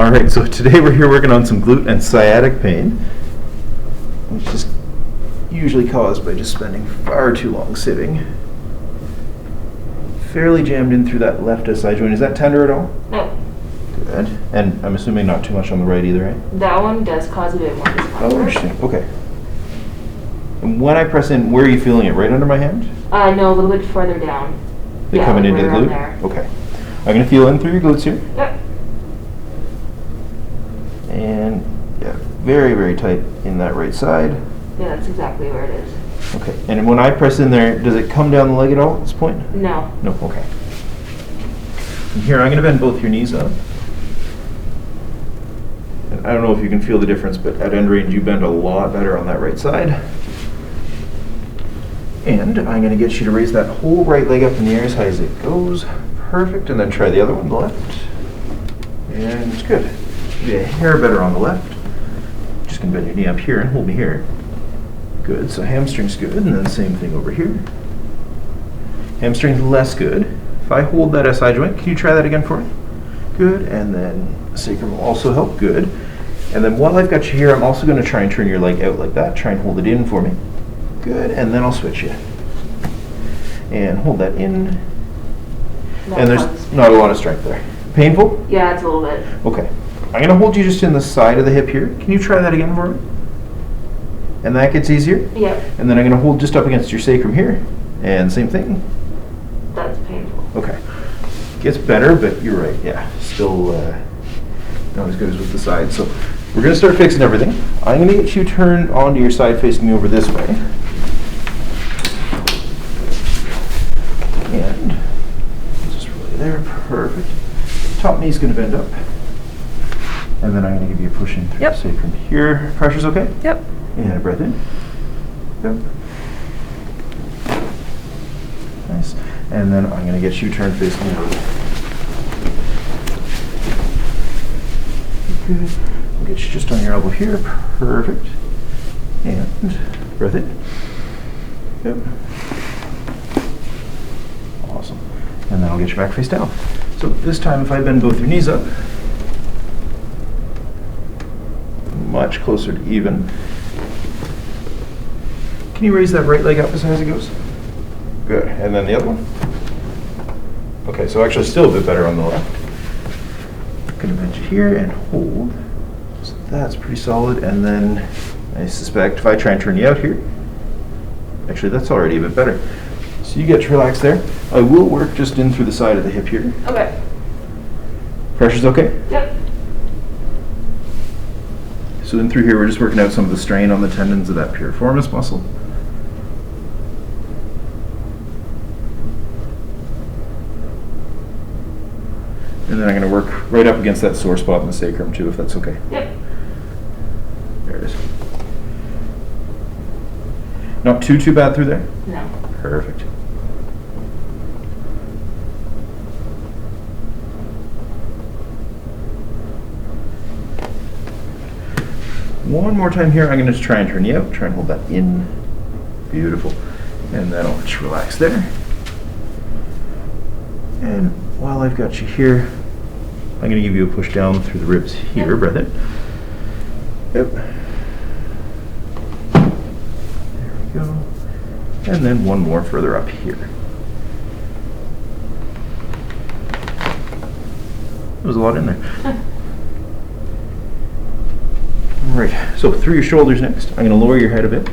Alright, so today we're here working on some glute and sciatic pain, which is usually caused by just spending far too long sitting. Fairly jammed in through that left SI joint. Is that tender at all? No. Good. And I'm assuming not too much on the right either, right? That one does cause a bit more discomfort. Oh, interesting. Okay. And when I press in, where are you feeling it? Right under my hand? No, a little bit further down. They're coming into the right around glute? there. Okay. I'm going to feel in through your glutes here. Yep. And yeah, very, very tight in that right side. Yeah, that's exactly where it is. Okay. And when I press in there, does it come down the leg at all at this point? No. No, okay. And here, I'm going to bend both your knees up. And I don't know if you can feel the difference, but at end range, you bend a lot better on that right side. And I'm going to get you to raise that whole right leg up in the air as high as it goes. Perfect. And then try the other one, the left. And it's good. Be a hair better on the left. Just going to bend your knee up here and hold me here. Good. So hamstring's good. And then same thing over here. Hamstring's less good. If I hold that SI joint, can you try that again for me? Good. And then sacrum will also help. Good. And then while I've got you here, I'm also going to try and turn your leg out like that. Try and hold it in for me. Good. And then I'll switch you. And hold that in. And there's not a lot of strength there. Painful? Yeah, it's a little bit. Okay. I'm going to hold you just in the side of the hip here. Can you try that again for me? And that gets easier? Yep. And then I'm going to hold just up against your sacrum here. And same thing. That's painful. Okay. Gets better, but you're right. Yeah. Still not as good as with the side. So we're going to start fixing everything. I'm going to get you turned onto your side facing me over this way. And just really there. Perfect. Top knee's going to bend up. And then I'm going to give you a push in through the sacrum here. Pressure's okay? Yep. And a breath in. Yep. Nice. And then I'm going to get you turned facing over. Good. We'll get you just on your elbow here. Perfect. And breath in. Yep. Awesome. And then I'll get you back face down. So this time if I bend both your knees up, much closer to even. Can you raise that right leg up as high as it goes? Good. And then the other one? Okay, so actually still a bit better on the left. Gonna bend you here and hold. So that's pretty solid. And then I suspect if I try and turn you out here, actually that's already a bit better. So you get to relax there. I will work just in through the side of the hip here. Okay. Pressure's okay? Yep. So in through here, we're just working out some of the strain on the tendons of that piriformis muscle. And then I'm going to work right up against that sore spot in the sacrum too, if that's okay. Yep. There it is. Not too bad through there? No. Perfect. One more time here. I'm going to just try and turn you out. Try and hold that in. Beautiful. And then I'll just relax there. And while I've got you here, I'm going to give you a push down through the ribs here. Yep. Breath in. Yep. There we go. And then one more further up here. There's a lot in there. Right, so through your shoulders next. I'm going to lower your head a bit.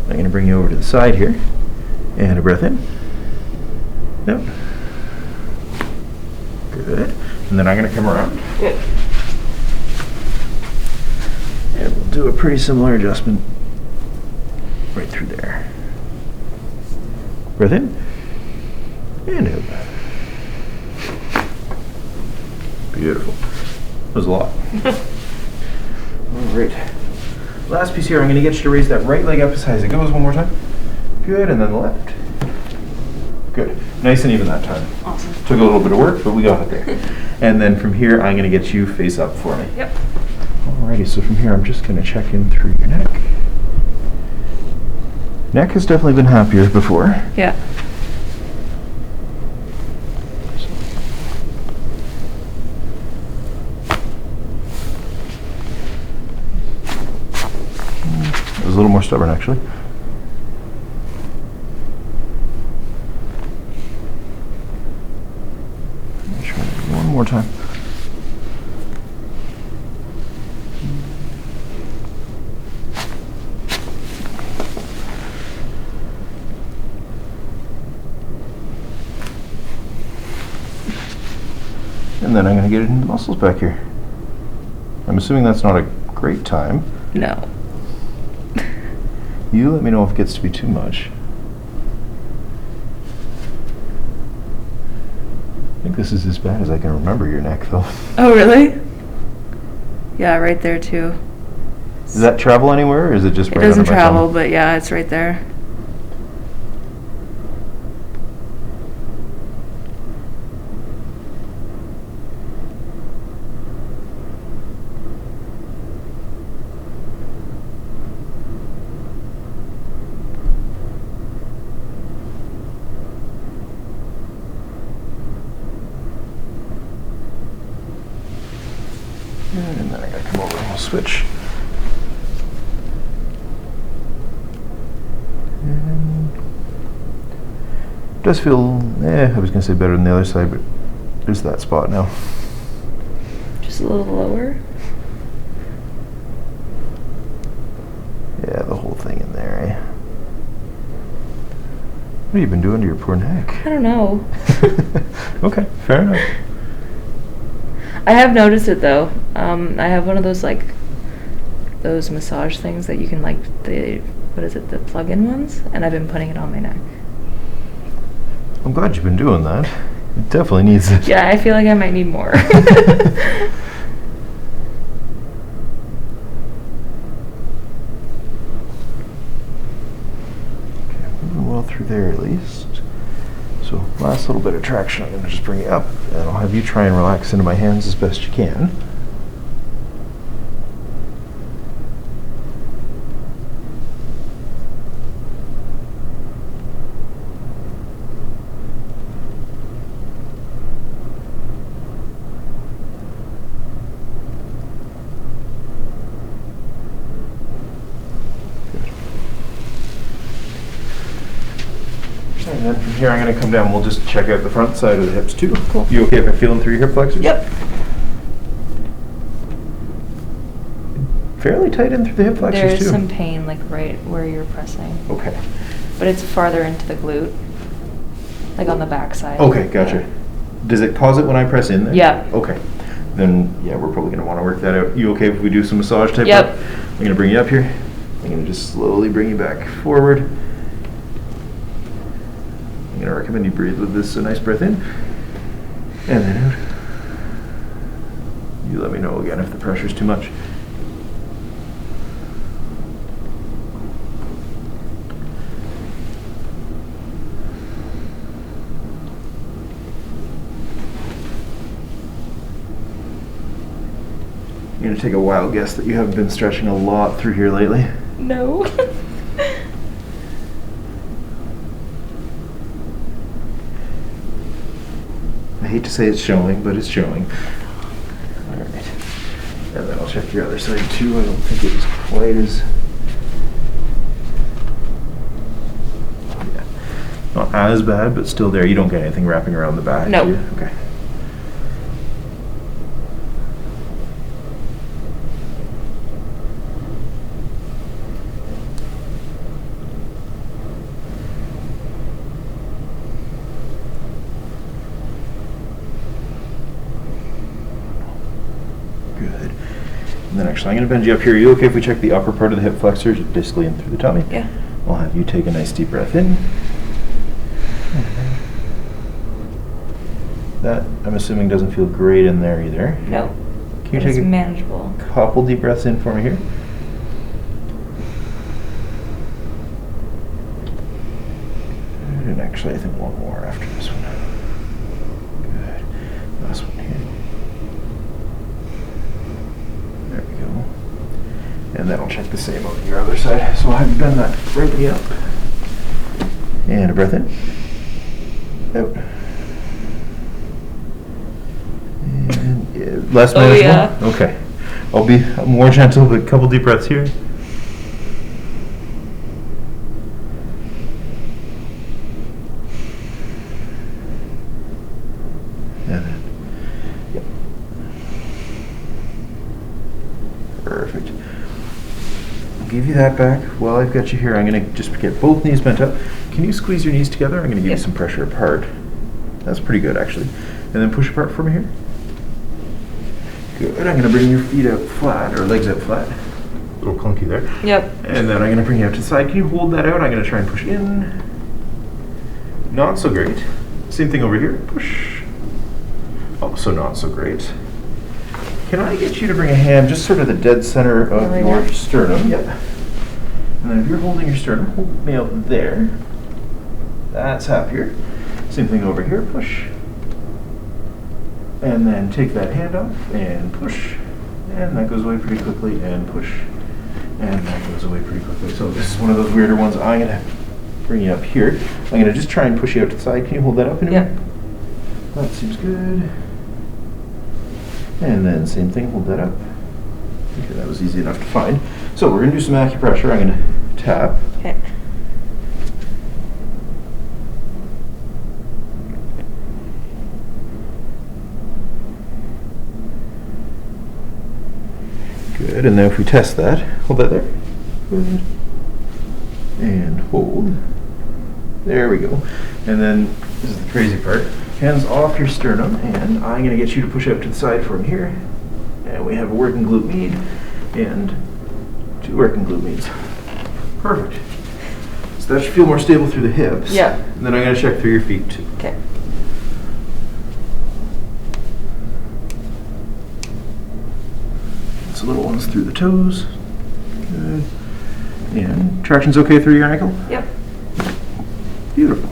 I'm going to bring you over to the side here. And a breath in. Yep. Good. And then I'm going to come around. Good. And we'll do a pretty similar adjustment right through there. Breath in. And out. Beautiful. That was a lot. All right. Last piece here, I'm going to get you to raise that right leg up as high as it goes one more time. Good, and then the left. Good. Nice and even that time. Awesome. Took a little bit of work, but we got it there. And then from here, I'm going to get you face up for me. Yep. Alrighty, so from here, I'm just going to check in through your neck. Neck has definitely been happier before. Yeah. little more stubborn, actually. Try it one more time. And then I'm going to get it into the muscles back here. I'm assuming that's not a great time. No. You let me know if it gets to be too much. I think this is as bad as I can remember your neck, though. Oh, really? Yeah, right there too. Does that travel anywhere, or is it just It right doesn't under my travel, thumb? but yeah, it's right there. And then I gotta come over and we'll switch. And it does feel, I was gonna say better than the other side, but there's that spot now. Just a little lower. Yeah, the whole thing in there, eh? What have you been doing to your poor neck? I don't know. Okay, fair enough. I have noticed it though. I have one of those those massage things that you can what is it, the plug-in ones? And I've been putting it on my neck. I'm glad you've been doing that. It definitely needs it. Yeah, I feel like I might need more. Moving well through there at least. So last little bit of traction, I'm going to just bring it up, and I'll have you try and relax into my hands as best you can. And then from here I'm going to come down, we'll just check out the front side of the hips too. Cool. You okay if I feel them through your hip flexors? Yep. Fairly tight in through the hip flexors There is too. some pain right where you're pressing. Okay. But it's farther into the glute. Like on the back side. Okay, gotcha. Does it cause it when I press in there? Yeah. Okay. Then, yeah, we're probably going to want to work that out. You okay if we do some massage type Yep. work? I'm going to bring you up here. I'm going to just slowly bring you back forward. I'm going to recommend you breathe with this. A nice breath in. And then out. You let me know again if the pressure's too much. You're going to take a wild guess that you haven't been stretching a lot through here lately. No. I hate to say it's showing, but it's showing. Alright. And then I'll check your other side too. I don't think it was quite as... Yeah. Not as bad, but still there. You don't get anything wrapping around the back, No. do you? Okay. Good. And then actually, I'm going to bend you up here. Are you okay if we check the upper part of the hip flexors, basically in through the tummy? Yeah. I'll have you take a nice deep breath in. That, I'm assuming, doesn't feel great in there either. No. Can you It's take a manageable. couple deep breaths in for me here? And actually, I think one more after this one. Good. Last one here. There we go. And then I'll check the same on your other side. So I'll have you bend that right knee up. And a breath in. Out. And less Oh, manageable? yeah. Okay. I'll be more gentle, but a couple deep breaths here. Perfect. I'll give you that back. While I've got you here, I'm going to just get both knees bent up. Can you squeeze your knees together? I'm going to give you some pressure apart. That's pretty good, actually. And then push apart for me here. Good. I'm going to bring your feet out flat, or legs out flat. A little clunky there. Yep. And then I'm going to bring you out to the side. Can you hold that out? I'm going to try and push in. Not so great. Same thing over here. Push. Also not so great. Can I get you to bring a hand just sort of the dead center of your sternum? Yep. And then if you're holding your sternum, hold me out there. That's happier. Same thing over here. Push. And then take that hand off and push. And that goes away pretty quickly and push. And that goes away pretty quickly. So this is one of those weirder ones. I'm going to bring you up here. I'm going to just try and push you out to the side. Can you hold that up anymore? Yep. That seems good. And then same thing, hold that up. Okay, that was easy enough to find. So we're going to do some acupressure. I'm going to tap. Okay. Good, and then if we test that, hold that there. Good. And hold. There we go. And then, this is the crazy part, hands off your sternum, and I'm going to get you to push out to the side from here. And we have a working glute med, and 2 working glute meds. Perfect. So that should feel more stable through the hips. Yeah. And then I'm going to check through your feet too. Okay. So little ones through the toes. Good. And traction's okay through your ankle? Yep. Beautiful.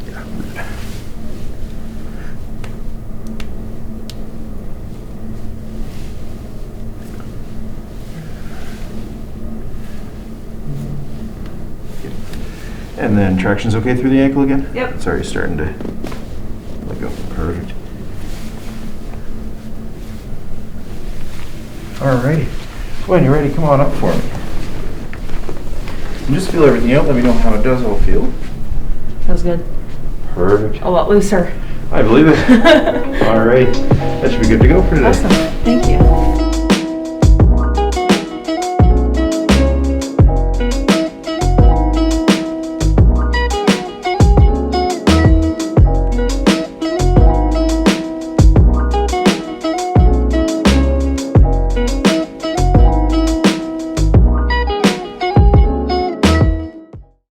Yeah, good. And then traction's okay through the ankle again? Yep. Sorry, starting to let go. Perfect. Alrighty. When you're ready, come on up for me. And just feel everything out. Let me know how it does all feel. That was good. Perfect. A lot looser. I believe it. Alright. That should be good to go for today. Awesome. Thank you.